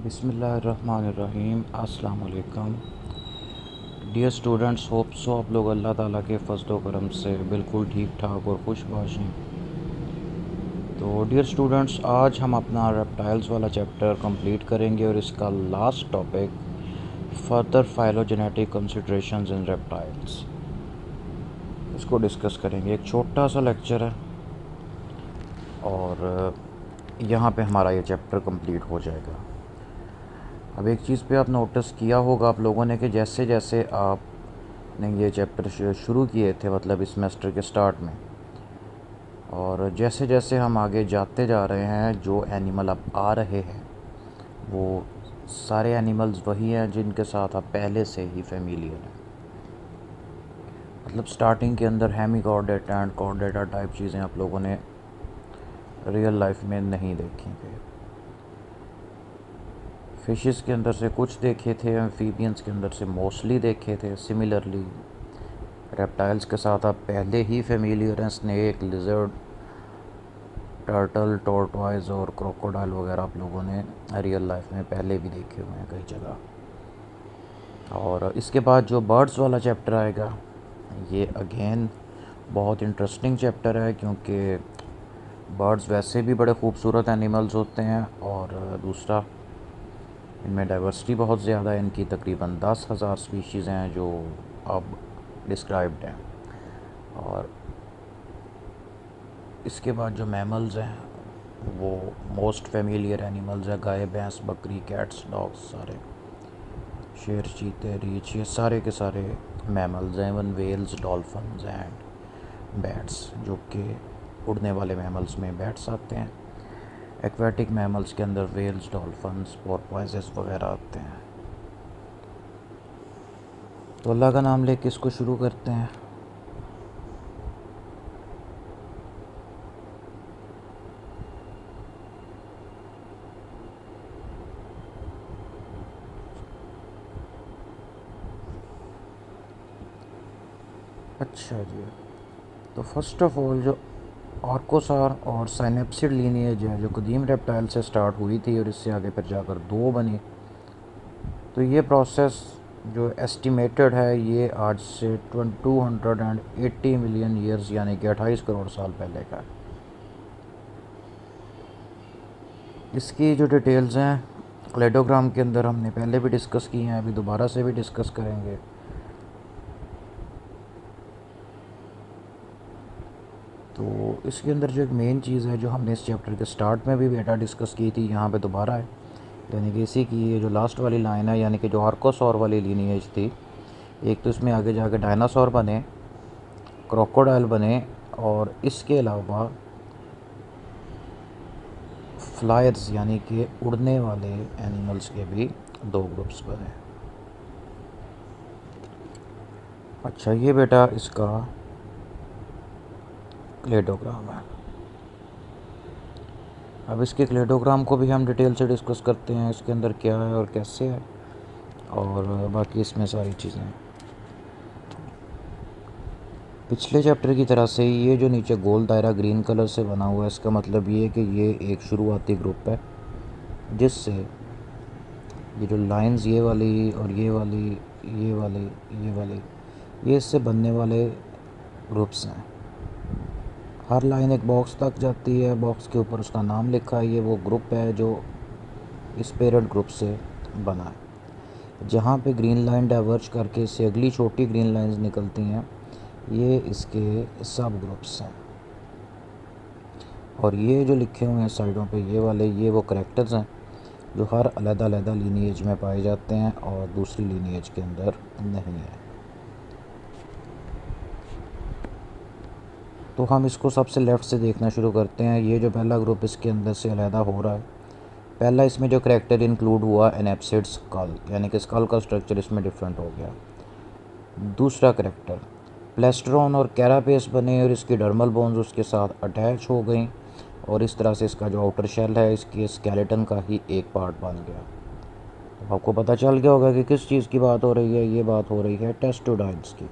बिस्मिल्लाहिर्रहमानिर्रहीम। अस्सलाम वालेकुम डियर स्टूडेंट्स। होप सो आप लोग अल्लाह ताला के फजल करम से बिल्कुल ठीक ठाक और खुशबाश हैं। तो डियर स्टूडेंट्स, आज हम अपना रेप्टाइल्स वाला चैप्टर कंप्लीट करेंगे और इसका last topic further phylogenetic considerations in reptiles, इसको डिस्कस करेंगे। एक छोटा सा लेक्चर है और यहाँ पे हमारा ये चैप्टर कंप्लीट हो जाएगा। अब एक चीज़ पे आप नोटिस किया होगा आप लोगों ने कि जैसे जैसे आपने ये चैप्टर शुरू किए थे, मतलब इस सेमेस्टर के स्टार्ट में, और जैसे जैसे हम आगे जाते जा रहे हैं, जो एनिमल अब आ रहे हैं वो सारे एनिमल्स वही हैं जिनके साथ आप पहले से ही फेमिलियर हैं। मतलब स्टार्टिंग के अंदर हेमिकॉर्डेटा एंड कॉर्डेटा टाइप चीज़ें आप लोगों ने रियल लाइफ में नहीं देखी थी। फिशेस के अंदर से कुछ देखे थे, एम्फीबियंस के अंदर से मोस्टली देखे थे। सिमिलरली रेप्टाइल्स के साथ आप पहले ही फेमिलियर हैं। स्नेक, लिजर्ड, टर्टल, टॉर्टवाइज और क्रोकोडाइल वगैरह आप लोगों ने रियल लाइफ में पहले भी देखे हुए हैं कई जगह। और इसके बाद जो बर्ड्स वाला चैप्टर आएगा, ये अगेन बहुत इंटरेस्टिंग चैप्टर है, क्योंकि बर्ड्स वैसे भी बड़े खूबसूरत एनिमल्स होते हैं और दूसरा इनमें डाइवर्सिटी बहुत ज़्यादा है। इनकी तकरीबन 10,000 स्पीशीज़ हैं जो अब डिस्क्राइब्ड हैं। और इसके बाद जो मैमल्स हैं वो मोस्ट फेमिलियर एनिमल्स हैं। गाय, भैंस, बकरी, कैट्स, डॉग्स, सारे शेर, चीते, रीछ, ये सारे के सारे मैमल्स हैं। Even whales, dolphins and bats, जो कि उड़ने वाले मैमल्स में बैट्स आते हैं। एक्वेटिक मैमल्स के अंदर वेल्स, डॉल्फिन्स, पोर्पोइसेस वगैरह आते हैं। तो अल्लाह का नाम लेके इसको शुरू करते हैं। अच्छा जी, तो फर्स्ट ऑफ ऑल जो आर्कोसार और साइनेप्सिड लीनिएज है, जो कदीम रेप्टाइल से स्टार्ट हुई थी और इससे आगे फिर जाकर दो बनी, तो ये प्रोसेस जो एस्टिमेटेड है ये आज से 280 मिलियन ईयर्स यानी कि 28 करोड़ साल पहले का है। इसकी जो डिटेल्स हैं क्लेडोग्राम के अंदर हमने पहले भी डिस्कस की हैं, अभी दोबारा से भी डिस्कस करेंगे। तो इसके अंदर जो एक मेन चीज़ है जो हमने इस चैप्टर के स्टार्ट में भी बेटा डिस्कस की थी, यहाँ पे दोबारा है, यानी कि इसी की ये जो लास्ट वाली लाइन है, यानी कि जो आर्कोसॉर वाली लीनिएज थी, एक तो इसमें आगे जाके डायनासोर बने, क्रोकोडाइल बने, और इसके अलावा फ्लायर्स यानी कि उड़ने वाले एनिमल्स के भी दो ग्रुप्स बने। अच्छा, ये बेटा इसका क्लेडोग्राम है। अब इसके क्लेडोग्राम को भी हम डिटेल से डिस्कस करते हैं, इसके अंदर क्या है और कैसे है, और बाकी इसमें सारी चीज़ें। पिछले चैप्टर की तरह से ये जो नीचे गोल दायरा ग्रीन कलर से बना हुआ है, इसका मतलब ये है कि ये एक शुरुआती ग्रुप है, जिससे ये जो लाइंस ये वाली और ये वाली, ये वाली, ये वाली, ये इससे बनने वाले ग्रुप्स हैं। हर लाइन एक बॉक्स तक जाती है, बॉक्स के ऊपर उसका नाम लिखा है, ये वो ग्रुप है जो इस पेरेंट ग्रुप से बना है। जहाँ पे ग्रीन लाइन डाइवर्ज करके इससे अगली छोटी ग्रीन लाइंस निकलती हैं, ये इसके सब ग्रुप्स हैं। और ये जो लिखे हुए हैं साइडों पे ये वाले, ये वो करैक्टर्स हैं जो हर अलग-अलग लीनिएज में पाए जाते हैं और दूसरी लीनिएज के अंदर नहीं है। तो हम इसको सबसे लेफ़्ट से देखना शुरू करते हैं। ये जो पहला ग्रुप इसके अंदर से अलहदा हो रहा है, पहला इसमें जो करैक्टर इंक्लूड हुआ एनैप्सिड स्कल, यानी कि स्कल का स्ट्रक्चर इसमें डिफरेंट हो गया। दूसरा करैक्टर प्लेस्ट्रॉन और कैरापेस बने और इसकी डर्मल बोन्स उसके साथ अटैच हो गई, और इस तरह से इसका जो आउटर शेल है इसके स्केलेटन का ही एक पार्ट बन गया। तो आपको पता चल गया होगा कि किस चीज़ की बात हो रही है। ये बात हो रही है टेस्टोडाइन्स की,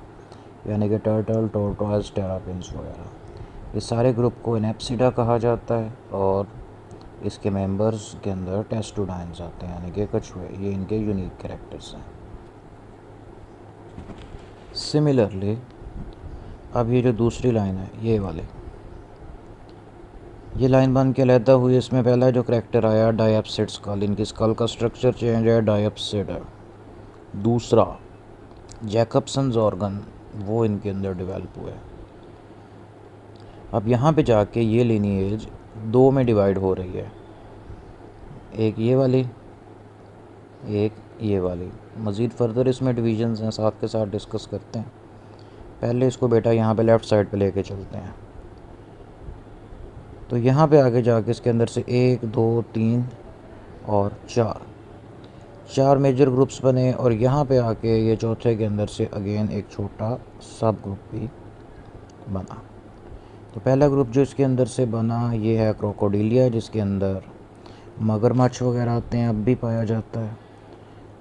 यानी कि टर्टल, टोर्टोइज, टेरापिन्स वगैरह। ये सारे ग्रुप को एनेप्सिडा कहा जाता है और इसके मेंबर्स के अंदर टेस्टोडाइन्स आते हैं यानी कि कछुए, ये इनके यूनिक कैरेक्टर्स हैं। सिमिलरली अब ये जो दूसरी लाइन है ये वाले, ये लाइन बन के अलहदा हुई। इसमें पहला जो करैक्टर आया डायप्सिड स्कल, इनकी स्कल का स्ट्रक्चर चेंज है, डायप्सिड है। दूसरा जैकबसन्स ऑर्गन, वो इनके अंदर डेवलप हुआ है। अब यहाँ पे जाके ये लिनिएज दो में डिवाइड हो रही है, एक ये वाली, एक ये वाली। मज़ीद फर्दर इसमें डिवीजन्स हैं, साथ के साथ डिस्कस करते हैं। पहले इसको बेटा यहाँ पे लेफ़्ट साइड पे लेके चलते हैं। तो यहाँ पे आगे जाके इसके अंदर से 1 2 3 और 4 मेजर ग्रुप्स बने, और यहाँ पे आके ये चौथे के अंदर से अगेन एक छोटा सब ग्रुप भी बना। तो पहला ग्रुप जो इसके अंदर से बना ये है क्रोकोडिलिया, जिसके अंदर मगरमच्छ वगैरह आते हैं, अब भी पाया जाता है।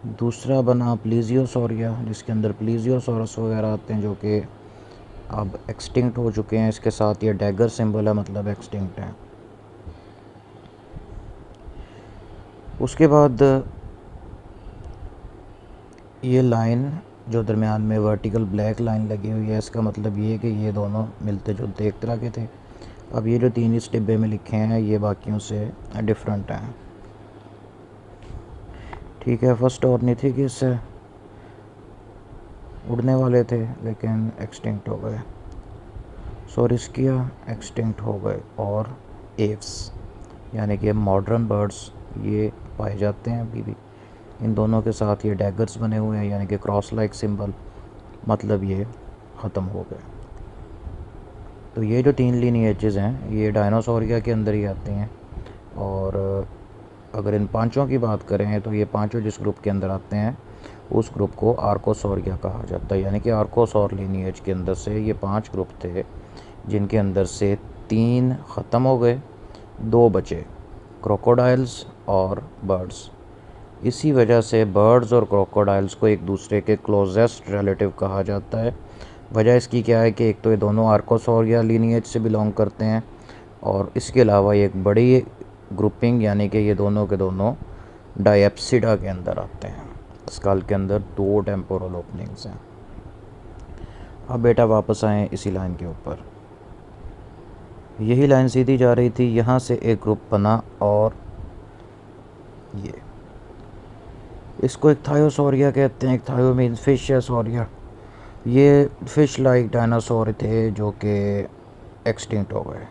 दूसरा बना प्लीजियोसौरिया, जिसके अंदर प्लीजियोसॉरस वगैरह आते हैं, जो कि अब एक्सटिंक्ट हो चुके हैं। इसके साथ ये डैगर सिंबल है, मतलब एक्सटिंक्ट है। उसके बाद ये लाइन जो दरमियान में वर्टिकल ब्लैक लाइन लगी हुई है, इसका मतलब ये है कि ये दोनों मिलते जुलते एक तरह के थे। अब ये जो 3 इस डिब्बे में लिखे हैं ये बाकियों से डिफरेंट हैं। ठीक है, फर्स्ट ऑर्निथिकिस उड़ने वाले थे लेकिन एक्सटिंक्ट हो गए। सोरिस्किया एक्सटिंक्ट हो गए, और एव्स यानी कि मॉडर्न बर्ड्स ये पाए जाते हैं अभी भी। इन दोनों के साथ ये डैगर्स बने हुए हैं यानी कि क्रॉस लाइक सिंबल, मतलब ये ख़त्म हो गए। तो ये जो 3 लीनिएजेस हैं ये डायनासोरिया के अंदर ही आते हैं। और अगर इन पांचों की बात करें तो ये पांचों जिस ग्रुप के अंदर आते हैं उस ग्रुप को आर्कोसौरिया कहा जाता है। यानी कि आर्कोसौर लीनिएज के अंदर से ये 5 ग्रुप थे, जिनके अंदर से 3 ख़त्म हो गए, 2 बचे, क्रोकोडाइल्स और बर्ड्स। इसी वजह से बर्ड्स और क्रोकोडाइल्स को एक दूसरे के क्लोजेस्ट रिलेटिव कहा जाता है। वजह इसकी क्या है कि एक तो ये दोनों आर्कोसौरिया लीनिएज से बिलोंग करते हैं, और इसके अलावा ये एक बड़ी ग्रुपिंग यानी कि ये दोनों के दोनों डायप्सिडा के अंदर आते हैं। स्कल के अंदर 2 टेम्पोरल ओपनिंग्स हैं। अब बेटा वापस आएँ इसी लाइन के ऊपर, यही लाइन सीधी जा रही थी, यहाँ से एक ग्रुप बना, और ये इसको एक थायोसौरिया कहते हैं। एक थायो मीन्स फिश या सौरिया। ये फिश लाइक डायनासोर थे जो कि एक्सटिंक्ट हो गए।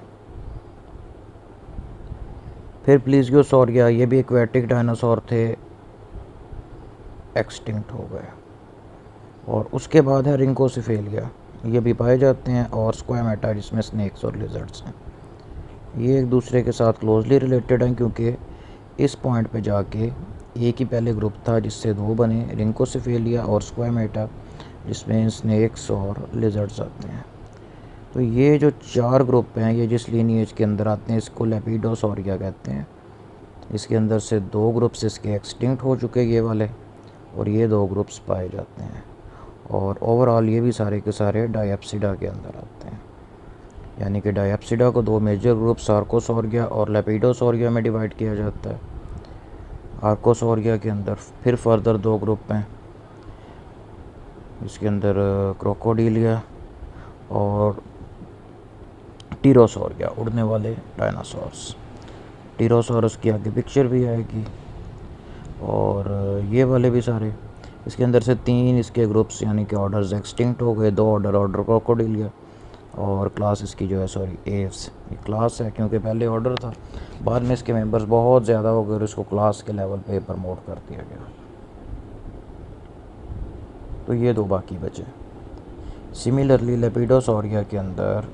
फिर प्लीजियोसौरिया, ये भी एक्वेटिक डायनासोर थे, एक्सटिंक्ट हो गए। और उसके बाद है रिंकोसिफेलिया, ये भी पाए जाते हैं, और स्क्वामेटा जिसमें स्नेक्स और लिजर्ड्स हैं। ये एक दूसरे के साथ क्लोजली रिलेटेड हैं क्योंकि इस पॉइंट पे जाके एक ही पहले ग्रुप था जिससे 2 बने, रिंकोसिफेलिया और स्क्वामेटा, जिसमें स्नेक्स और लिजर्ड्स आते हैं। तो ये जो 4 ग्रुप हैं ये जिस लीनिएज के अंदर आते हैं इसको लेपिडोसौरिया कहते हैं। इसके अंदर से 2 ग्रुप्स इसके एक्सटिंक्ट हो चुके ये वाले, और ये 2 ग्रुप्स पाए जाते हैं। और ओवरऑल ये भी सारे के सारे डायप्सिडा के अंदर आते हैं। यानी कि डायप्सिडा को 2 मेजर ग्रुप्स आर्कोसौरिया और लेपिडोसौरिया में डिवाइड किया जाता है। आर्कोसौरिया के अंदर फिर फर्दर 2 ग्रुप हैं, इसके अंदर क्रोकोडिलिया और टीरोसौरिया, उड़ने वाले डायनासोर्स। टीरोसॉरस की आगे पिक्चर भी आएगी, और ये वाले भी सारे। इसके अंदर से 3 इसके ग्रुप्स यानी कि ऑर्डर्स एक्सटिंक्ट हो गए। 2 ऑर्डर क्रोकोडिलिया, और क्लास इसकी जो है एव्स, ये क्लास है क्योंकि पहले ऑर्डर था, बाद में इसके मेंबर्स बहुत ज़्यादा हो गए और इसको क्लास के लेवल पे प्रमोट कर दिया गया। तो ये 2 बाकी बचे। सिमिलरली लेपिडोसौरिया के अंदर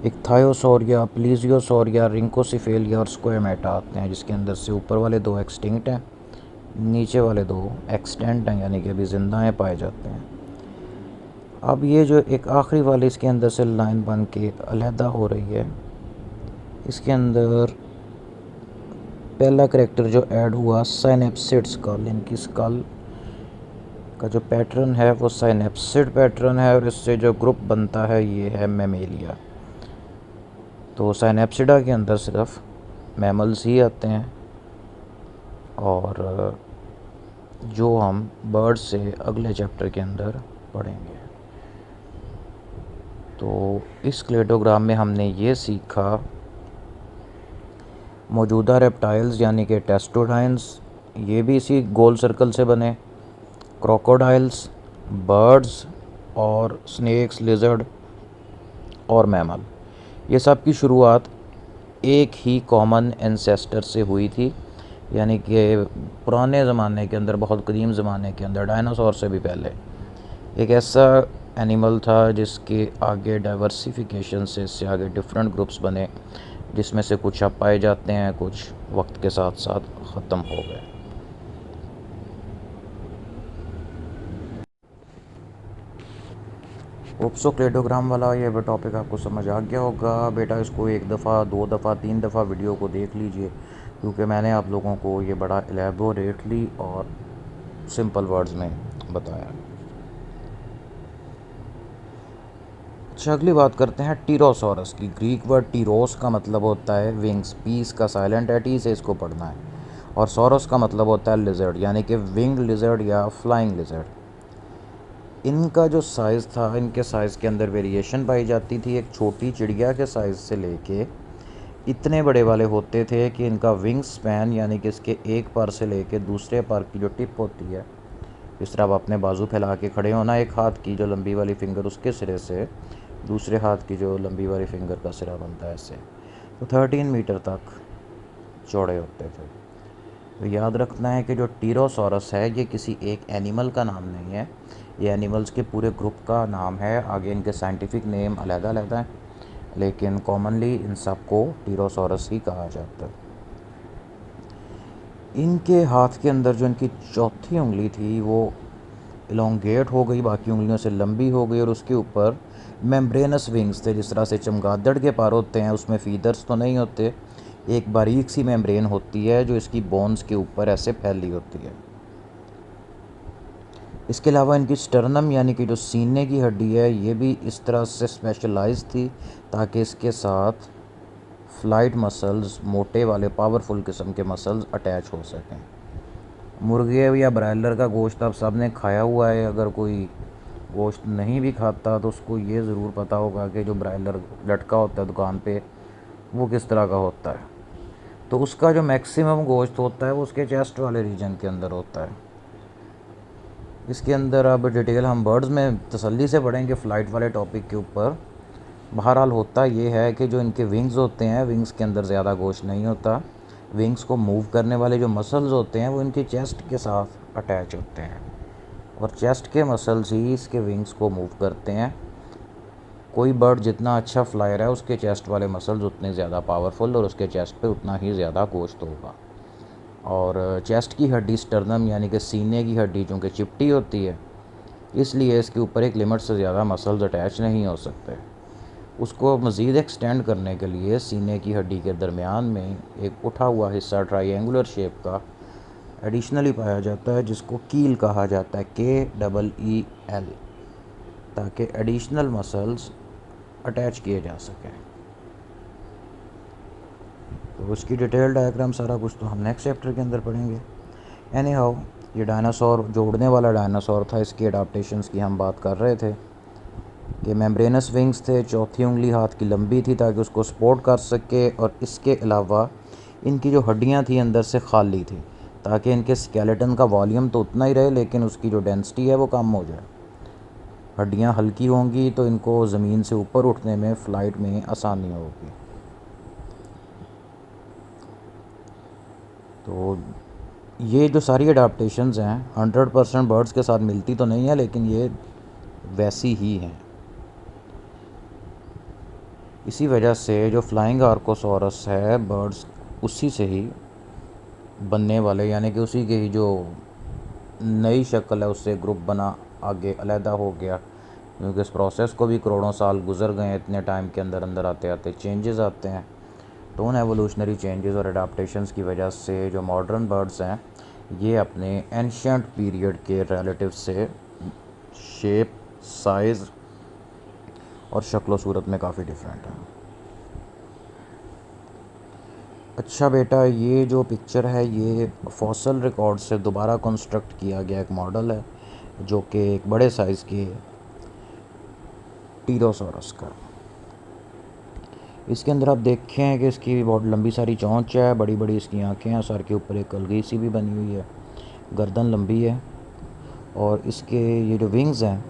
एक थायोसौरिया, प्लीजियोसौरिया, रिंकोसिफेलिया और स्क्वामेटा आते हैं, जिसके अंदर से ऊपर वाले 2 एक्सटिंक्ट हैं, नीचे वाले 2 एक्सटेंट हैं यानी कि अभी ज़िंदा हैं, पाए जाते हैं। अब ये जो एक आखिरी वाले इसके अंदर से लाइन बन के अलहदा हो रही है, इसके अंदर पहला करैक्टर जो ऐड हुआ साइनेप्सिड स्कल, इनकी स्कल का जो पैटर्न है वो साइनेप्सिड पैटर्न है, और इससे जो ग्रुप बनता है ये है मेमेलिया। तो साइनेप्सिडा के अंदर सिर्फ मैमल्स ही आते हैं, और जो हम बर्ड्स से अगले चैप्टर के अंदर पढ़ेंगे। तो इस क्लेडोग्राम में हमने ये सीखा, मौजूदा रेप्टाइल्स यानी कि टेस्टोडाइन्स, ये भी इसी गोल सर्कल से बने, क्रोकोडाइल्स, बर्ड्स और स्नेक्स, लिजर्ड और मैमल, ये सब की शुरुआत एक ही कॉमन एंसेस्टर से हुई थी, यानी कि पुराने ज़माने के अंदर, बहुत कदीम ज़माने के अंदर, डायनासोर से भी पहले एक ऐसा एनिमल था जिसके आगे डाइवर्सिफिकेशन से इससे आगे डिफरेंट ग्रुप्स बने, जिसमें से कुछ अब पाए जाते हैं, कुछ वक्त के साथ साथ ख़त्म हो गए। ओप्सो क्लेडोग्राम वाला ये टॉपिक आपको समझ आ गया होगा बेटा। इसको एक दफ़ा, दो दफ़ा, तीन दफ़ा वीडियो को देख लीजिए, क्योंकि मैंने आप लोगों को ये बड़ा एलेबोरेटली और सिंपल वर्ड्स में बताया। अच्छा, अगली बात करते हैं टीरोसॉरस की। ग्रीक वर्ड टीरोस का मतलब होता है विंग्स, पीस का साइलेंट है, टी से इसको पढ़ना है, और सॉरस का मतलब होता है लिजर्ड, यानी कि विंग लिजर्ड या फ्लाइंग लिजर्ड। इनका जो साइज़ था, इनके साइज़ के अंदर वेरिएशन पाई जाती थी। एक छोटी चिड़िया के साइज़ से लेके इतने बड़े वाले होते थे कि इनका विंग स्पैन, यानी कि इसके एक पर से लेके दूसरे पर की जो टिप होती है, जिस तरह आप अपने बाजू फैला के खड़े होना, एक हाथ की जो लंबी वाली फिंगर उसके सिरे से दूसरे हाथ की जो लंबी वाली फिंगर का सिरा बनता है ऐसे, तो 13 मीटर तक चौड़े होते थे। तो याद रखना है कि जो टीरोसॉरस है ये किसी एक एनिमल का नाम नहीं है, ये एनिमल्स के पूरे ग्रुप का नाम है। आगे इनके साइंटिफिक नेम अलग-अलग हैं, लेकिन कॉमनली इन सब को टीरोसॉरस ही कहा जाता है। इनके हाथ के अंदर जो इनकी चौथी उंगली थी वो इलोंगेट हो गई, बाकी उंगलियों से लंबी हो गई, और उसके ऊपर मेम्ब्रेनस विंग्स थे। जिस तरह से चमगादड़ के पर होते हैं, उसमें फीदर्स तो नहीं होते, एक बारीक सी मेम्ब्रेन होती है जो इसकी बोन्स के ऊपर ऐसे फैली होती है। इसके अलावा इनकी स्टर्नम यानी कि जो सीने की हड्डी है, ये भी इस तरह से स्पेशलाइज थी ताकि इसके साथ फ्लाइट मसल्स, मोटे वाले पावरफुल किस्म के मसल्स अटैच हो सकें। मुर्गे या ब्रायलर का गोश्त आप सब ने खाया हुआ है। अगर कोई गोश्त नहीं भी खाता तो उसको ये ज़रूर पता होगा कि जो ब्रायलर लटका होता है दुकान पे, वो किस तरह का होता है। तो उसका जो मैक्सिमम गोश्त होता है वो उसके चेस्ट वाले रीजन के अंदर होता है। इसके अंदर अब डिटेल हम बर्ड्स में तसल्ली से पढ़ेंगे फ़्लाइट वाले टॉपिक के ऊपर। बहरहाल होता ये है कि जो इनके विंग्स होते हैं, विंग्स के अंदर ज़्यादा गोश्त नहीं होता। विंग्स को मूव करने वाले जो मसल्स होते हैं वो इनके चेस्ट के साथ अटैच होते हैं, और चेस्ट के मसल्स ही इसके विंग्स को मूव करते हैं। कोई बर्ड जितना अच्छा फ्लायर है, उसके चेस्ट वाले मसल्स उतने ज़्यादा पावरफुल, और उसके चेस्ट पे उतना ही ज़्यादा गोश्त होगा। और चेस्ट की हड्डी, स्टर्नम यानी कि सीने की हड्डी, चूँकि चिपटी होती है, इसलिए इसके ऊपर एक लिमिट से ज़्यादा मसल्स अटैच नहीं हो सकते। उसको मज़ीद एक्सटेंड करने के लिए सीने की हड्डी के दरमियान में एक उठा हुआ हिस्सा ट्रायंगुलर शेप का एडिशनली पाया जाता है, जिसको कील कहा जाता है, KEEL, ताकि एडिशनल मसल्स अटैच किए जा सकें। तो उसकी डिटेल डायग्राम सारा कुछ तो हम नेक्स्ट चैप्टर के अंदर पढ़ेंगे। एनी हाउ, ये डायनासोर जो उड़ने वाला डायनासोर था, इसकी अडाप्टेशंस की हम बात कर रहे थे कि मेम्ब्रेनस विंग्स थे, चौथी उंगली हाथ की लंबी थी ताकि उसको सपोर्ट कर सके, और इसके अलावा इनकी जो हड्डियां थी अंदर से खाली थी ताकि इनके स्केलेटन का वॉल्यूम तो उतना ही रहे, लेकिन उसकी जो डेंसिटी है वो कम हो जाए। हड्डियां हल्की होंगी तो इनको ज़मीन से ऊपर उठने में, फ़्लाइट में आसानी होगी। तो ये जो सारी अडाप्टेशंस हैं 100% बर्ड्स के साथ मिलती तो नहीं है, लेकिन ये वैसी ही हैं। इसी वजह से जो फ्लाइंग आर्कोसॉरस है, बर्ड्स उसी से ही बनने वाले, यानी कि उसी के ही जो नई शक्ल है उससे ग्रुप बना, आगे अलहदा हो गया, क्योंकि इस प्रोसेस को भी करोड़ों साल गुजर गए। इतने टाइम के अंदर अंदर आते आते चेंजेस आते हैं। तो उन एवोल्यूशनरी चेंजेस और अडाप्टेशंस की वजह से जो मॉडर्न बर्ड्स हैं, ये अपने एंशियंट पीरियड के रिलेटिव से शेप, साइज़ और शक्ल सूरत में काफ़ी डिफरेंट है। अच्छा बेटा, ये जो पिक्चर है ये फॉसल रिकॉर्ड से दोबारा कंस्ट्रक्ट किया गया एक मॉडल है, जो कि एक बड़े साइज़ की है, टीरोसॉरस का। इसके अंदर आप देखें कि इसकी बहुत लंबी सारी चोंच है, बड़ी बड़ी इसकी आंखें हैं, सर के ऊपर एक कलगी सी भी बनी हुई है, गर्दन लंबी है, और इसके ये जो विंग्स हैं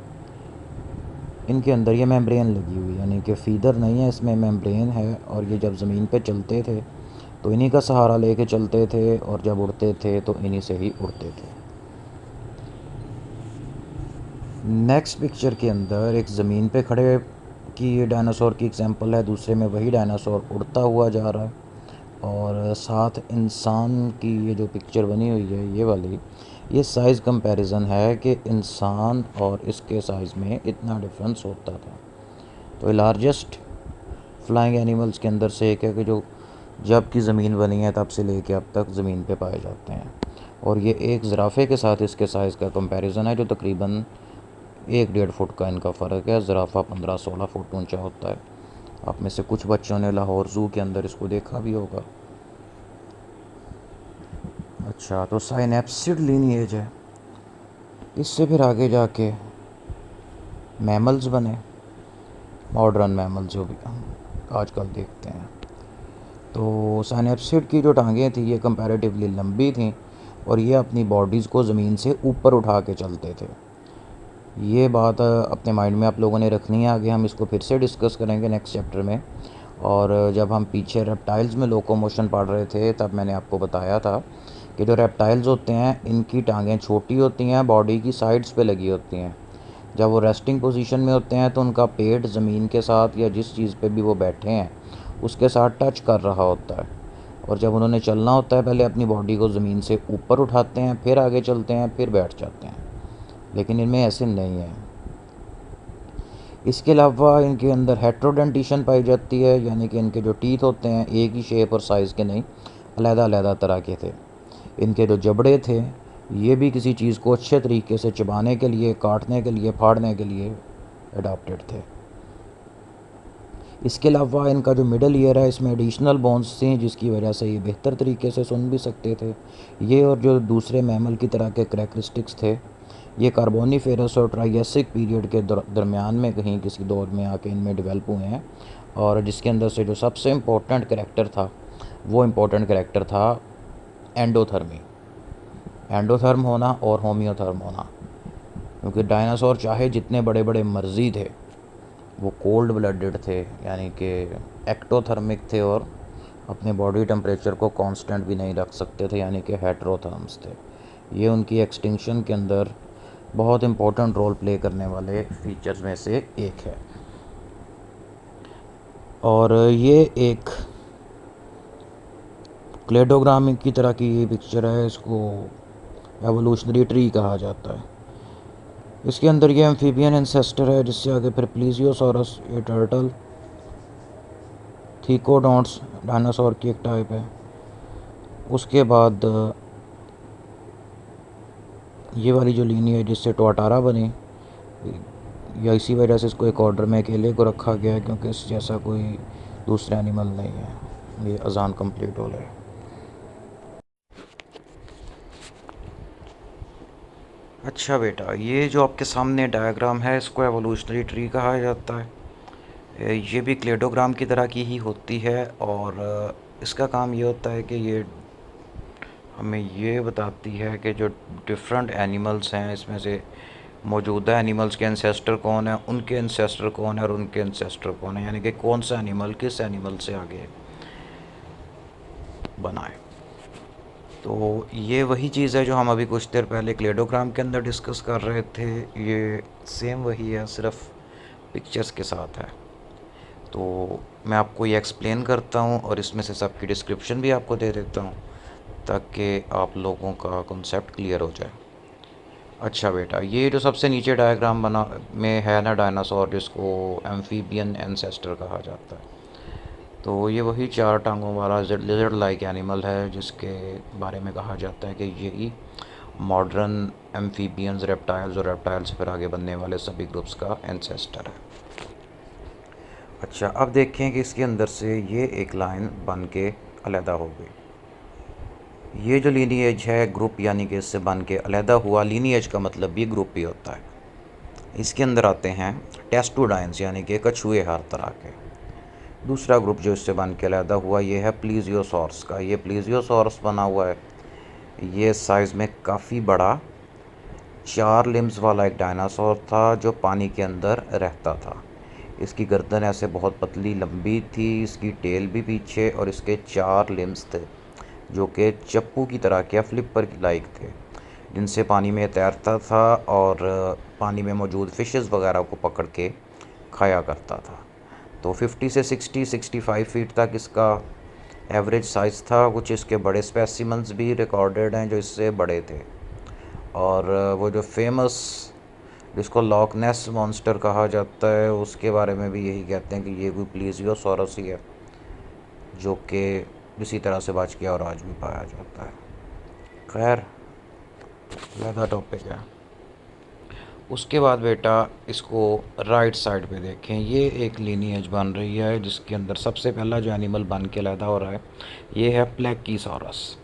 इनके अंदर ये मेम्ब्रेन लगी हुई है, यानी कि फीदर नहीं है, इसमें मेम्ब्रेन है। और ये जब ज़मीन पे चलते थे तो इन्हीं का सहारा लेके चलते थे, और जब उड़ते थे तो इन्हीं से ही उड़ते थे। नेक्स्ट पिक्चर के अंदर एक ज़मीन पे खड़े की डायनासोर की एग्जांपल है, दूसरे में वही डायनासोर उड़ता हुआ जा रहा है, और साथ इंसान की ये जो पिक्चर बनी हुई है ये वाली, ये साइज़ कंपैरिजन है कि इंसान और इसके साइज़ में इतना डिफरेंस होता था। तो ये लार्जेस्ट फ्लाइंग एनिमल्स के अंदर से एक है कि जो जब की ज़मीन बनी है तब से लेके अब तक ज़मीन पे पाए जाते हैं। और ये एक ज़राफ़े के साथ इसके साइज़ का कंपैरिजन है, जो तकरीबन 1-1.5 फुट का इनका फ़र्क है। ज़राफ़ा 15-16 फुट ऊंचा होता है। आप में से कुछ बच्चों ने लाहौर ज़ू के अंदर इसको देखा भी होगा। अच्छा, तो साइनेप्सिड लीनिएज है, इससे फिर आगे जाके मैमल्स बने, मॉडर्न मैमल्स जो भी हम आजकल देखते हैं। तो साइनेप्सिड की जो टांगें थी ये कंपैरेटिवली लंबी थी, और ये अपनी बॉडीज़ को ज़मीन से ऊपर उठा के चलते थे। ये बात अपने माइंड में आप लोगों ने रखनी है, आगे हम इसको फिर से डिस्कस करेंगे नेक्स्ट चैप्टर में। और जब हम पीछे रेप्टाइल्स में लोकोमोशन पढ़ रहे थे तब मैंने आपको बताया था कि जो रेप्टाइल्स होते हैं इनकी टांगें छोटी होती हैं, बॉडी की साइड्स पे लगी होती हैं। जब वो रेस्टिंग पोजीशन में होते हैं तो उनका पेट ज़मीन के साथ या जिस चीज़ पे भी वो बैठे हैं उसके साथ टच कर रहा होता है। और जब उन्होंने चलना होता है पहले अपनी बॉडी को ज़मीन से ऊपर उठाते हैं, फिर आगे चलते हैं, फिर बैठ जाते हैं। लेकिन इनमें ऐसे नहीं है। इसके अलावा इनके अंदर हेट्रोडेंटिशन पाई जाती है, यानी कि इनके जो टीथ होते हैं एक ही शेप और साइज़ के नहीं, अलग-अलग तरह के थे। इनके जो जबड़े थे ये भी किसी चीज़ को अच्छे तरीके से चबाने के लिए, काटने के लिए, फाड़ने के लिए अडॉप्टेड थे। इसके अलावा इनका जो मिडल ईयर है इसमें एडिशनल बोन्स थी, जिसकी वजह से ये बेहतर तरीके से सुन भी सकते थे। ये और जो दूसरे मैमल की तरह के करैक्टरिस्टिक्स थे ये कार्बोनीफेरस और ट्राइएसिक पीरियड के दरमियान में कहीं किसी दौर में आके इनमें डेवलप हुए हैं। और जिसके अंदर से जो सबसे इम्पोर्टेंट करैक्टर था वो इम्पोर्टेंट करैक्टर था एंडोथर्मी, एंडोथर्म होना और होमियोथर्म होना। क्योंकि डायनासोर चाहे जितने बड़े बड़े मर्जी थे वो कोल्ड ब्लडेड थे, यानी कि एक्टोथर्मिक थे, और अपने बॉडी टेम्परेचर को कांस्टेंट भी नहीं रख सकते थे, यानी कि हेट्रोथर्म्स थे। ये उनकी एक्सटिंक्शन के अंदर बहुत इम्पोर्टेंट रोल प्ले करने वाले फीचर्स में से एक है। और ये एक क्लेडोग्राम की तरह की ये पिक्चर है, इसको एवोल्यूशनरी ट्री कहा जाता है। इसके अंदर ये एम्फीबियन एंसेस्टर है, जिससे आगे फिर प्लीजियोसॉरस, ये टर्टल, थीकोडोंट्स डायनासोर की एक टाइप है। उसके बाद ये वाली जो लीनी है जिससे टोटारा बनी, या इसी वजह से इसको एक ऑर्डर में अकेले को रखा गया है क्योंकि इस जैसा कोई दूसरा एनिमल नहीं है। ये अजान कंप्लीट हो गया। अच्छा बेटा, ये जो आपके सामने डायग्राम है इसको एवोल्यूशनरी ट्री कहा जाता है। ये भी क्लेडोग्राम की तरह की ही होती है, और इसका काम ये होता है कि ये हमें ये बताती है कि जो डिफरेंट एनिमल्स हैं इसमें से मौजूदा एनिमल्स के एंसेस्टर कौन है, उनके एंसेस्टर कौन है और उनके एंसेस्टर कौन है, यानी कि कौन सा एनिमल किस एनिमल से आगे बना है। तो ये वही चीज़ है जो हम अभी कुछ देर पहले क्लेडोग्राम के अंदर डिस्कस कर रहे थे, ये सेम वही है, सिर्फ पिक्चर्स के साथ है। तो मैं आपको ये एक्सप्लेन करता हूँ और इसमें से सबकी डिस्क्रिप्शन भी आपको दे देता हूँ ताकि आप लोगों का कॉन्सेप्ट क्लियर हो जाए। अच्छा बेटा, ये जो सबसे नीचे डायग्राम बना में है ना डायनासोर, जिसको एम्फीबियन एंसेस्टर कहा जाता है, तो ये वही 4 टांगों वाला लिजर्ड लाइक एनिमल है जिसके बारे में कहा जाता है कि यही मॉडर्न एम्फीबियंस, रेप्टाइल्स और रेप्टाइल से फिर आगे बनने वाले सभी ग्रुप्स का एंसेस्टर है। अच्छा, अब देखें कि इसके अंदर से ये एक लाइन बन के अलहदा हो गई। ये जो लीनिएज है ग्रुप यानी कि इससे बन के अलहदा हुआ, लीनिएज का मतलब भी ग्रुप ही होता है। इसके अंदर आते हैं टेस्टोडाइंस यानी कि कछुए हर तरह के। दूसरा ग्रुप जो इससे बन के अलहदा हुआ ये है प्लीजियोसॉर्स का। ये प्लीजियोसॉर्स बना हुआ है, ये साइज़ में काफ़ी बड़ा 4 लिम्स वाला एक डायनासोर था जो पानी के अंदर रहता था। इसकी गर्दन ऐसे बहुत पतली लंबी थी, इसकी टेल भी पीछे, और इसके 4 लिम्स थे जो कि चप्पू की तरह के या फ्लिपर की लाइक थे, जिनसे पानी में तैरता था और पानी में मौजूद फिशेस वगैरह को पकड़ के खाया करता था। तो 50 से 65 फीट तक इसका एवरेज साइज़ था। कुछ इसके बड़े स्पेसिमन्स भी रिकॉर्डेड हैं जो इससे बड़े थे। और वो जो फेमस जिसको लॉक नेस मॉन्स्टर कहा जाता है उसके बारे में भी यही कहते हैं कि ये कोई प्लीजियोसॉरस ही है जो कि इसी तरह से बच गया और आज भी पाया जाता है। खैर, ज़्यादा टॉपिक है। उसके बाद बेटा इसको राइट साइड पे देखें, ये एक लीनिएज बन रही है जिसके अंदर सबसे पहला जो एनिमल बन के पैदा हो रहा है ये है प्लेकीसॉरस।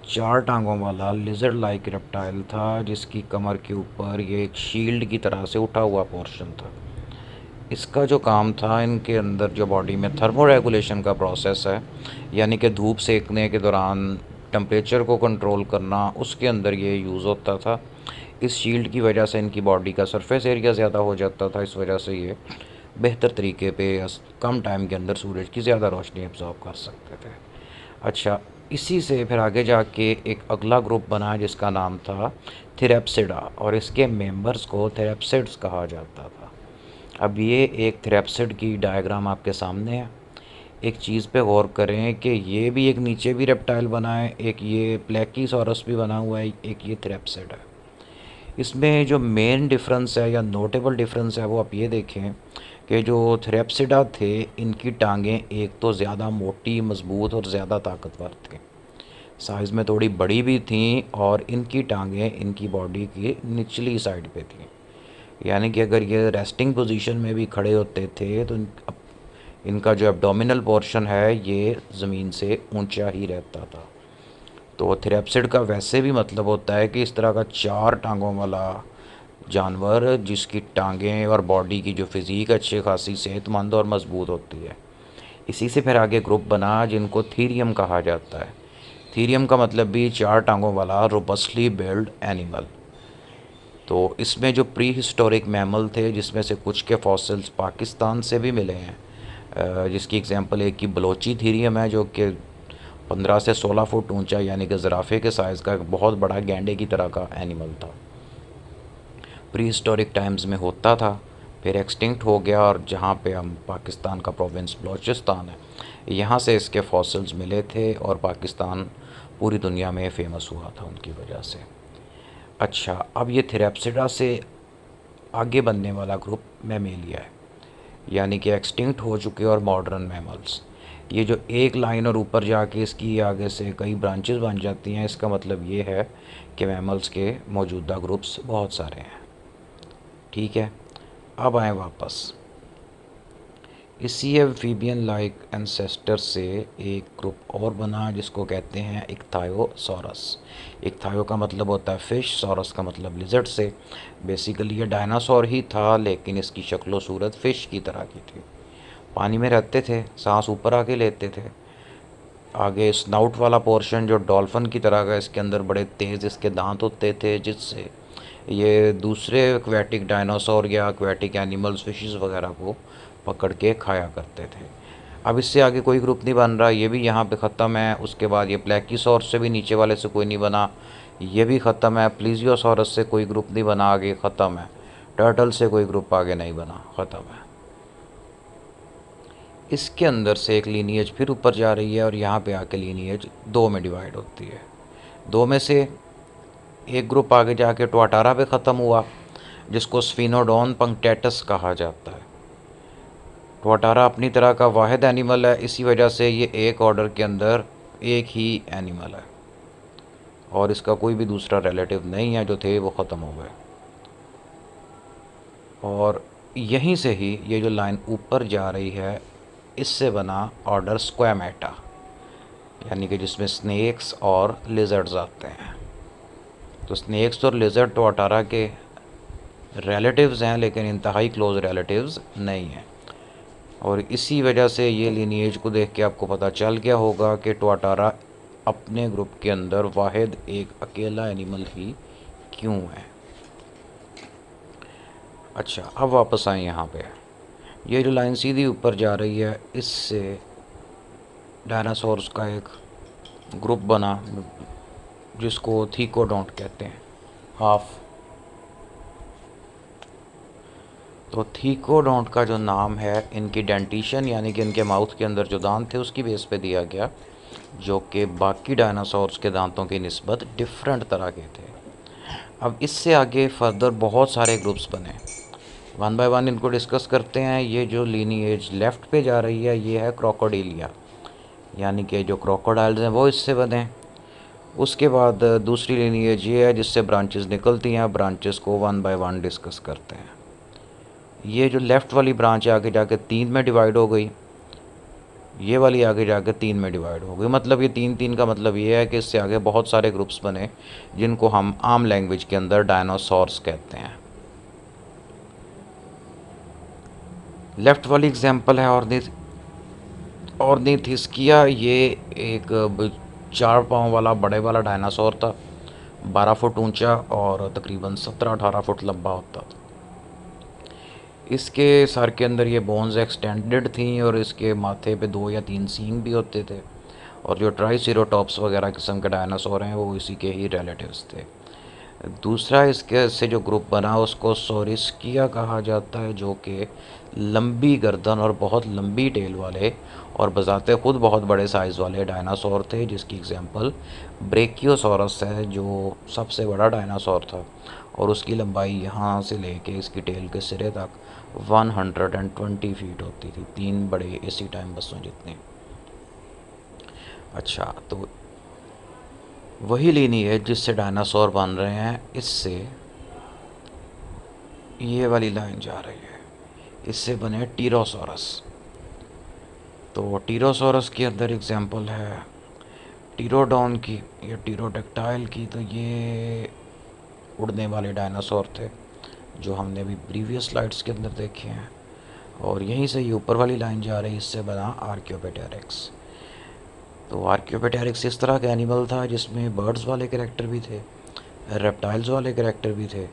4 टांगों वाला लिजर्ड लाइक रेप्टाइल था जिसकी कमर के ऊपर ये एक शील्ड की तरह से उठा हुआ पोर्शन था। इसका जो काम था, इनके अंदर जो बॉडी में थर्मो रेगुलेशन का प्रोसेस है, यानी कि धूप सेकने के दौरान टेम्परेचर को कंट्रोल करना, उसके अंदर ये यूज़ होता था। इस शील्ड की वजह से इनकी बॉडी का सरफेस एरिया ज़्यादा हो जाता था, इस वजह से ये बेहतर तरीके पे कम टाइम के अंदर सूरज की ज़्यादा रोशनी एब्जॉर्ब कर सकते थे। अच्छा, इसी से फिर आगे जाके एक अगला ग्रुप बना जिसका नाम था थेरेप्सिडा, और इसके मेंबर्स को थेरेप्सिड्स कहा जाता था। अब ये एक थेरेप्सिड की डायग्राम आपके सामने है। एक चीज़ पे गौर करें कि ये भी एक नीचे भी रेप्टाइल बना है, एक ये प्लेकीसॉरस भी बना हुआ है, एक ये थेरेप्सिड है। इसमें जो मेन डिफरेंस है या नोटेबल डिफरेंस है वो आप ये देखें कि जो थेरेप्सिडा थे इनकी टांगें एक तो ज़्यादा मोटी, मज़बूत और ज़्यादा ताकतवर थी, साइज़ में थोड़ी बड़ी भी थीं, और इनकी टांगें इनकी बॉडी की निचली साइड पे थीं, यानी कि अगर ये रेस्टिंग पोजीशन में भी खड़े होते थे तो इनका जो एब्डोमिनल पोर्शन है ये ज़मीन से ऊंचा ही रहता था। तो थेरेप्सिड का वैसे भी मतलब होता है कि इस तरह का 4 टांगों वाला जानवर जिसकी टांगें और बॉडी की जो फिज़ीक अच्छी खासी सेहतमंद और मज़बूत होती है। इसी से फिर आगे ग्रुप बना जिनको थीरियम कहा जाता है। थीरियम का मतलब भी 4 टांगों वाला रोबस्टली बिल्ड एनिमल। तो इसमें जो प्री हिस्टोरिक मैमल थे जिसमें से कुछ के फॉसिल्स पाकिस्तान से भी मिले हैं, जिसकी एग्जांपल एक की बलोची थीरियम है जो कि 15 से 16 फुट ऊंचा, यानी कि ज़राफ़े के साइज़ का एक बहुत बड़ा गैंडे की तरह का एनिमल था। प्री हिस्टोरिक टाइम्स में होता था, फिर एक्सटिंक्ट हो गया, और जहाँ पे हम पाकिस्तान का प्रोविंस बलोचिस्तान है यहाँ से इसके फॉसिल्स मिले थे और पाकिस्तान पूरी दुनिया में फ़ेमस हुआ था उनकी वजह से। अच्छा, अब ये थेरेप्सिडा से आगे बनने वाला ग्रुप मैमेलिया है, यानी कि एक्सटिंक्ट हो चुके और मॉडर्न मैमल्स। ये जो एक लाइन और ऊपर जाके इसकी आगे से कई ब्रांचेस बन जाती हैं, इसका मतलब ये है कि मैमल्स के मौजूदा ग्रुप्स बहुत सारे हैं। ठीक है, अब आए वापस इसी एम्फीबियन लाइक एंसेस्टर से एक ग्रुप और बना जिसको कहते हैं इक्थायोसॉरस। इक्थायो का मतलब होता है फ़िश, सॉरस का मतलब लिजर्ड से। बेसिकली ये डायनासोर ही था लेकिन इसकी शक्ल सूरत फ़िश की तरह की थी। पानी में रहते थे, सांस ऊपर आके लेते थे। आगे स्नाउट वाला पोर्शन जो डॉल्फिन की तरह का, इसके अंदर बड़े तेज़ इसके दांत होते थे जिससे ये दूसरे एक्वेटिक डायनासोर या एक्वेटिक एनिमल्स, फिशेस वगैरह को पकड़ के खाया करते थे। अब इससे आगे कोई ग्रुप नहीं बन रहा, ये भी यहाँ पे ख़त्म है। उसके बाद ये प्लेकीसॉर से भी नीचे वाले से कोई नहीं बना, ये भी ख़त्म है। प्लीजियोसॉरस से कोई ग्रुप नहीं बना, आगे ख़त्म है। टर्टल से कोई ग्रुप आगे नहीं बना, ख़त्म है। इसके अंदर से एक लीनिएज फिर ऊपर जा रही है और यहाँ पे आके लीनिएज 2 में डिवाइड होती है। 2 में से एक ग्रुप आगे जाके ट्वाटारा पे ख़त्म हुआ जिसको स्फिनोडोन पंक्टेटस कहा जाता है। ट्वाटारा अपनी तरह का वाहिद एनिमल है, इसी वजह से ये एक ऑर्डर के अंदर एक ही एनिमल है और इसका कोई भी दूसरा रिलेटिव नहीं है, जो थे वो ख़त्म हो गए। और यहीं से ही ये जो लाइन ऊपर जा रही है इससे बना ऑर्डर स्क्वैमेटा। यानी कि जिसमें स्नेक्स और लिजर्ड्स आते हैं। तो स्नेक्स और लिजर्ड तो अटारा के रिलेटिव्स हैं, लेकिन इंतहाई क्लोज रिलेटिव्स नहीं हैं। और इसी वजह से ये लीनिएज को देख के आपको पता चल गया होगा कि टोटारा अपने ग्रुप के अंदर वाहिद एक अकेला एनिमल ही क्यों है। अच्छा, अब वापस आए यहाँ पे। ये जो लाइन सीधी ऊपर जा रही है, इससे डायनासोर्स का एक ग्रुप बना जिसको थीकोडोंट कहते हैं, हाफ। तो थीकोडोंट का जो नाम है इनकी डेंटिशन यानी कि इनके माउथ के अंदर जो दांत थे उसकी बेस पे दिया गया, जो कि बाकी डायनासोर्स के दांतों की निस्बत डिफरेंट तरह के थे। अब इससे आगे फर्दर बहुत सारे ग्रुप्स बने, वन बाय वन इनको डिस्कस करते हैं। ये जो लीनिएज लेफ़्ट पे जा रही है ये है क्रोकोडिलिया, यानी कि जो क्रोकोडाइल्स हैं वो इससे बने। उसके बाद दूसरी लीनिएज ये है जिससे ब्रांचेस निकलती हैं। ब्रांचेस को वन बाय वन डिस्कस करते हैं। ये जो लेफ़्ट वाली ब्रांच है आगे जाके 3 में डिवाइड हो गई, ये वाली आगे जाके 3 में डिवाइड हो गई। मतलब ये 3-3 का मतलब ये है कि इससे आगे बहुत सारे ग्रुप्स बने जिनको हम आम लैंग्वेज के अंदर डायनासोर्स कहते हैं। लेफ़्ट वाली एग्जांपल है ऑर्निथिस्किया। ये एक 4 पाँव वाला बड़े वाला डायनासोर था, 12 फुट ऊंचा और तकरीबन 17-18 फुट लंबा होता था। इसके सर के अंदर ये बोन्स एक्सटेंडेड थी और इसके माथे पे 2 या 3 सींग भी होते थे। और जो ट्राइसेरोटॉप्स वगैरह किस्म के डायनासोर हैं वो इसी के ही रिलेटिव्स थे। दूसरा इसके से जो ग्रुप बना उसको सोरिस्किया कहा जाता है, जो कि लंबी गर्दन और बहुत लंबी टेल वाले और बजाते खुद बहुत बड़े साइज़ वाले डायनासोर थे, जिसकी एग्जांपल ब्रेकियोसॉरस है जो सबसे बड़ा डायनासोर था और उसकी लंबाई यहाँ से लेके इसकी टेल के सिरे तक 120 फीट होती थी, 3 बड़े एसी टाइम बसों जितने। अच्छा, तो वही लीनिएज जिससे डायनासोर बन रहे हैं, इससे ये वाली लाइन जा रही है, इससे बने टीरोसॉरस। तो टीरोसॉरस के अंदर एग्जांपल है टीरोडॉन की या टीरोडेक्टाइल की। तो ये उड़ने वाले डायनासोर थे जो हमने अभी प्रीवियस स्लाइड्स के अंदर देखे हैं। और यहीं से ये ऊपर वाली लाइन जा रही है, इससे बना आर्कियोपेटेरिक्स। तो आर्कियोपेटेरिक्स इस तरह का एनिमल था जिसमें बर्ड्स वाले कैरेक्टर भी थे, रेप्टाइल्स वाले कैरेक्टर भी थे,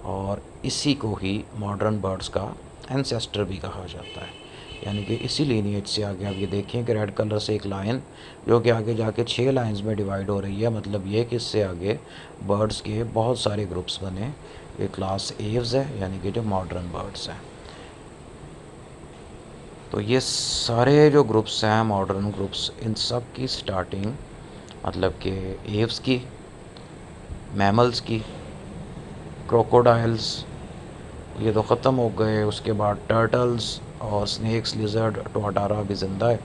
और इसी को ही मॉडर्न बर्ड्स का एंसेस्टर भी कहा जाता है। यानी कि इसी लीनिएज से आगे आप ये देखें कि रेड कलर से एक लाइन जो कि आगे जाके 6 लाइंस में डिवाइड हो रही है, मतलब ये कि इससे आगे बर्ड्स के बहुत सारे ग्रुप्स बने। ये क्लास एव्स है, यानी कि जो मॉडर्न बर्ड्स हैं। तो ये सारे जो ग्रुप्स हैं मॉडर्न ग्रुप्स, इन सब की स्टार्टिंग मतलब कि एव्स की, मैमल्स की, क्रोकोडाइल्स ये तो ख़त्म हो गए। उसके बाद टर्टल्स और स्नेक्स, लिजर्ड, टोटारा भी ज़िंदा है।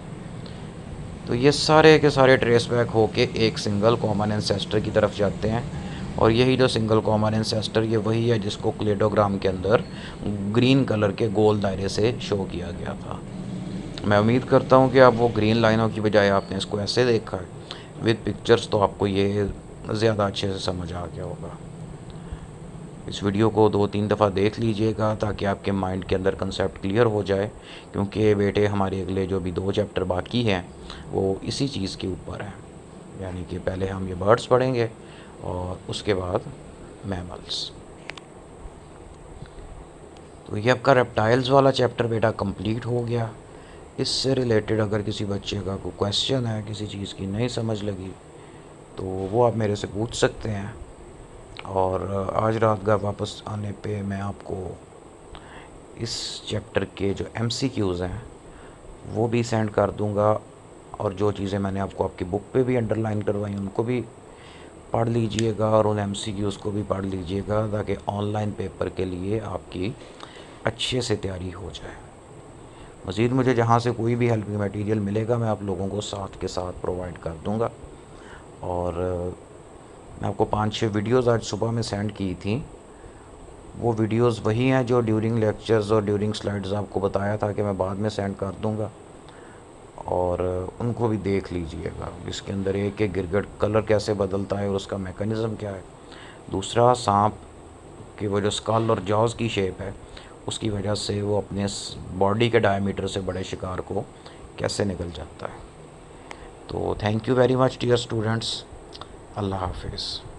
तो ये सारे के सारे ट्रेस बैक होके एक सिंगल कॉमन एंसेस्टर की तरफ जाते हैं। और यही जो सिंगल कॉमन एंसेस्टर ये वही है जिसको क्लेडोग्राम के अंदर ग्रीन कलर के गोल दायरे से शो किया गया था। मैं उम्मीद करता हूँ कि आप वो ग्रीन लाइनों की बजाय आपने इसको ऐसे देखा है विद पिक्चर्स, तो आपको ये ज़्यादा अच्छे से समझ आ गया होगा। इस वीडियो को 2-3 दफ़ा देख लीजिएगा ताकि आपके माइंड के अंदर कंसेप्ट क्लियर हो जाए, क्योंकि बेटे हमारे अगले जो भी 2 चैप्टर बाकी हैं वो इसी चीज़ के ऊपर हैं। यानी कि पहले हम ये बर्ड्स पढ़ेंगे और उसके बाद मैमल्स। तो ये आपका रेप्टाइल्स वाला चैप्टर बेटा कंप्लीट हो गया। इससे रिलेटेड अगर किसी बच्चे का कोई क्वेश्चन है, किसी चीज़ की नहीं समझ लगी, तो वो आप मेरे से पूछ सकते हैं। और आज रात घर वापस आने पे मैं आपको इस चैप्टर के जो MCQs हैं वो भी सेंड कर दूंगा, और जो चीज़ें मैंने आपको आपकी बुक पे भी अंडरलाइन करवाई उनको भी पढ़ लीजिएगा और उन MCQs को भी पढ़ लीजिएगा, ताकि ऑनलाइन पेपर के लिए आपकी अच्छे से तैयारी हो जाए। मज़ीद मुझे जहाँ से कोई भी हेल्पिंग मटेरियल मिलेगा मैं आप लोगों को साथ के साथ प्रोवाइड कर दूँगा। और मैं आपको 5-6 वीडियोज़ आज सुबह में सेंड की थी, वो वीडियोज़ वही हैं जो ड्यूरिंग लेक्चर्स और ड्यूरिंग स्लाइड्स आपको बताया था कि मैं बाद में सेंड कर दूँगा। और उनको भी देख लीजिएगा। इसके अंदर एक एक गिरगिट कलर कैसे बदलता है और उसका मैकेनिज़्म क्या है। दूसरा, सांप की वो जो स्कल और जॉज़ की शेप है उसकी वजह से वो अपने बॉडी के डायमीटर से बड़े शिकार को कैसे निकल जाता है। तो thank you very much dear students. Allah हाफिज़।